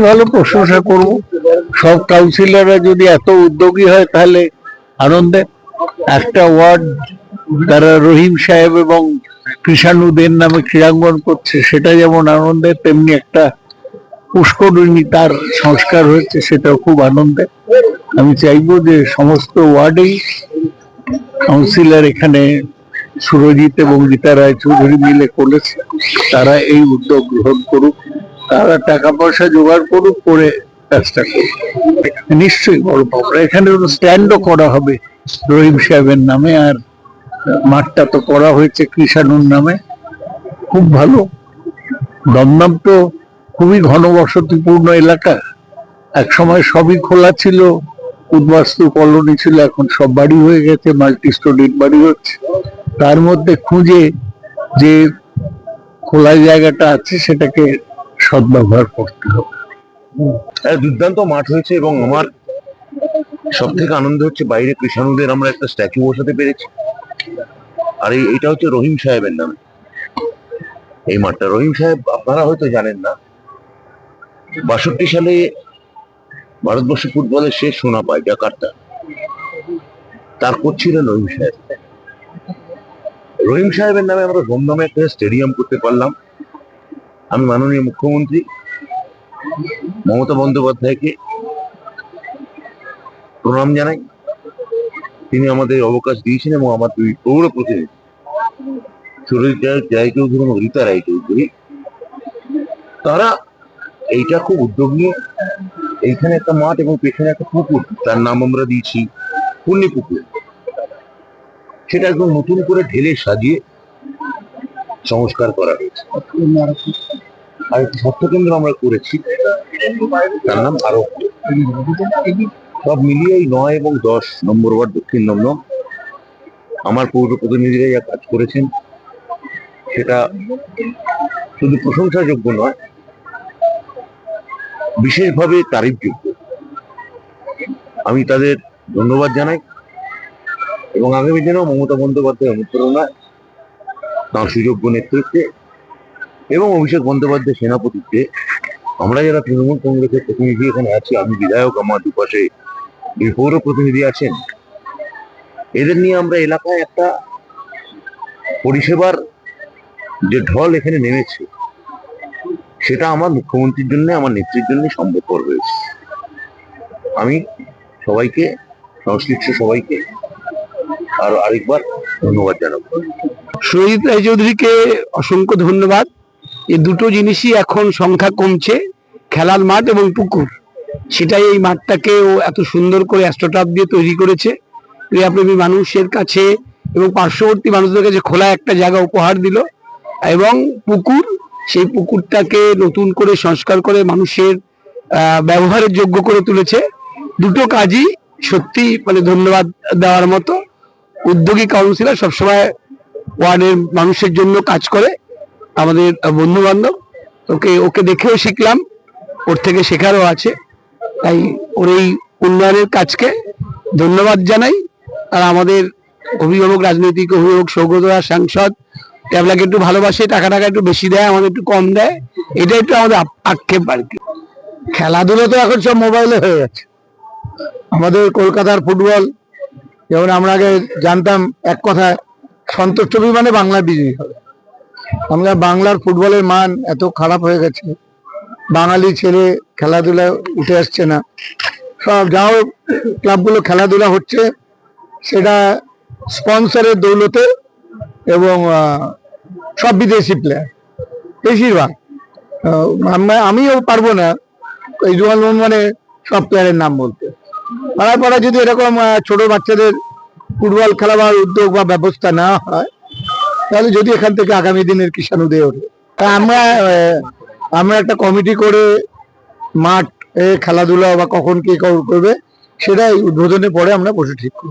ভালো, প্রশংসা করব। সব কাউন্সিলররা যদি এত উদ্যোগী হয় তাহলে আনন্দের। একটা ওয়ার্ড তারা রহিম সাহেব এবং কৃষাণুদের নামে ক্রীড়াঙ্গন করছে, সেটা যেমন আনন্দের, তেমনি একটা পুষ্করিণী তার সংস্কার হয়েছে, সেটাও খুব আনন্দের। আমি চাইবো যে সমস্ত ওয়ার্ডেই কাউন্সিলর, এখানে সুরজিৎ এবং গীতা রায়চৌধুরী মিলে করেছে, তারা এই উদ্যোগ গ্রহণ করুক, তারা টাকা পয়সা জোগাড় করুক, করে কাজটা করুক। নিশ্চয়ই বড় পাবো। এখানে স্ট্যান্ডও করা হবে রহিম সাহেবের নামে, আর মাঠটা তো করা হয়েছে কৃষাণুর নামে। খুব ভালো। দমদম তো খুবই ঘনবসতিপূর্ণ এলাকা, এক সময় সবই খোলা ছিল, উদ্বাস্তু কলোনি ছিল, এখন সব বাড়ি হয়ে গেছে, মাল্টি স্টোরিড বাড়ি হচ্ছে। তার মধ্যে খুঁজে যে খোলা জায়গাটা আছে সেটাকে সদ্ব্যবহার করতে হবে। দুর্দান্ত মাঠ হয়েছে, এবং আমার সব থেকে আনন্দ হচ্ছে বাইরে কৃষাণুদের আমরা একটা স্ট্যাচু বসাতে পেরেছি। আর এইটা হচ্ছে রহিম সাহেবের নামে এই মাঠটা। রহিম সাহেব আপনারা হয়তো জানেন না, 62 সালে ভারতবর্ষ ফুটবলের শেষ সোনা পায় জাকার্তা, তার কোচ ছিলেন রহিম সাহেব। রহিম সাহেবের নামে আমরা দমদমে একটা স্টেডিয়াম করতে পারলাম। আমি মাননীয় মুখ্যমন্ত্রী মমতা বন্দ্যোপাধ্যায়কে প্রণাম জানাই। তিনি আমাদের অবকাশ দিয়েছেন, এবং আমার দুই পৌর প্রতিনিধি সুরজিৎ রায়চৌধুরী এবং রীতা রায়চৌধুরী, তারা এইটা খুব উদ্যোগ নিয়ে এইখানে একটা মাঠ এবং পেছনে একটা পুকুর, তার নাম আমরা দিয়েছি পূর্ণি পুকুর, সেটা একদম নতুন করে ঢেলে সাজিয়ে সংস্কার করা হয়েছে। আর একটি স্বাস্থ্যকেন্দ্র আমরা করেছি, তার নাম আরোগ্য। সব মিলিয়ে এই 9 এবং 10 নম্বর ওয়ার্ড দক্ষিণ দমদম আমার পৌর প্রতিনিধিরা যা কাজ করেছেন, সেটা শুধু প্রশংসাযোগ্য নয়, বিশেষভাবে তারিফযোগ্য। আমি তাদের ধন্যবাদ জানাই, এবং আগামী দিনেও মমতা বন্দ্যোপাধ্যায়ের অনুপ্রেরণায়, তাঁর সুযোগ্য নেতৃত্বে এবং অভিষেক বন্দ্যোপাধ্যায় সেনাপতিত্বে আমরা যারা তৃণমূল কংগ্রেসের প্রতিনিধি এখানে আছি, আমি বিধায়ক, আমার দুপাশে এই পৌর প্রতিনিধি আছেন, এদের নিয়ে আমরা এলাকায় একটা পরিষেবার যে ঢল এখানে নেমেছে, সেটা আমার মুখ্যমন্ত্রীর জন্য, আমার নেত্রীর জন্য সম্ভবপর হয়েছে। আমি সবাইকে, সংশ্লিষ্ট সবাইকে আরো আরেকবার ধন্যবাদ জানাবো। সুরজিৎ রায়চৌধুরীকে অসংখ্য ধন্যবাদ। এই দুটো জিনিসই এখন সংখ্যা কমছে, খেলার মাঠ এবং পুকুর। সেটাই এই মাঠটাকে ও এত সুন্দর করে অ্যাস্ট্রোটার্ফ দিয়ে তৈরি করেছে। ক্রীড়াপ্রেমী মানুষের কাছে এবং পার্শ্ববর্তী মানুষদের কাছে খোলা একটা জায়গা উপহার দিল, এবং পুকুর, সেই পুকুরটাকে নতুন করে সংস্কার করে মানুষের ব্যবহারের যোগ্য করে তুলেছে। দুটো কাজই সত্যি মানে ধন্যবাদ দেওয়ার মতো। উদ্যোগী কাউন্সিলর সবসময় ওয়ার্ডের মানুষের জন্য কাজ করে, আমাদের বন্ধু বান্ধব। ওকে দেখেও শিখলাম, ওর থেকে শেখারও আছে। তাই ওর এই উন্নয়নের কাজকে ধন্যবাদ জানাই। আর আমাদের অভিভাবক, রাজনৈতিক অভিভাবক সৌগতরা, সাংসদ, আপনাকে একটু ভালোবাসে, টাকা একটু বেশি দেয়, আমাদের একটু কম দেয়, এটা একটু আমাদের আক্ষেপ আর কি। খেলাধুলো তো এখন সব মোবাইলে হয়ে গেছে। আমাদের কলকাতার ফুটবল, যেমন আমরা আগে জানতাম এক কথা, সন্তোষ ট্রফি মানে বাংলার বিজয়ী হবে। আমরা বাংলার ফুটবলের মান এত খারাপ হয়ে গেছে, বাঙালি ছেলে খেলাধুলায় উঠে আসছে না। সব যাও ক্লাবগুলো খেলাধুলা হচ্ছে, সেটা স্পন্সরের দৌলতে, এবং সব বিদেশি প্লেয়ার বেশিরভাগ। আমিও পারবো না এই জুয়াল মানে সব প্লেয়ারের নাম বলতে। পাড়ায় পাড়ায় যদি এরকম ছোট বাচ্চাদের ফুটবল খেলাবার উদ্যোগ বা ব্যবস্থা নেওয়া হয়, তাহলে যদি এখান থেকে আগামী দিনের কৃষাণ উদয় ওঠে। আমরা একটা কমিটি করে মাঠ খেলাধুলা বা কখন কে করবে, সেটাই উদ্বোধনের পরে আমরা বসে ঠিক করব।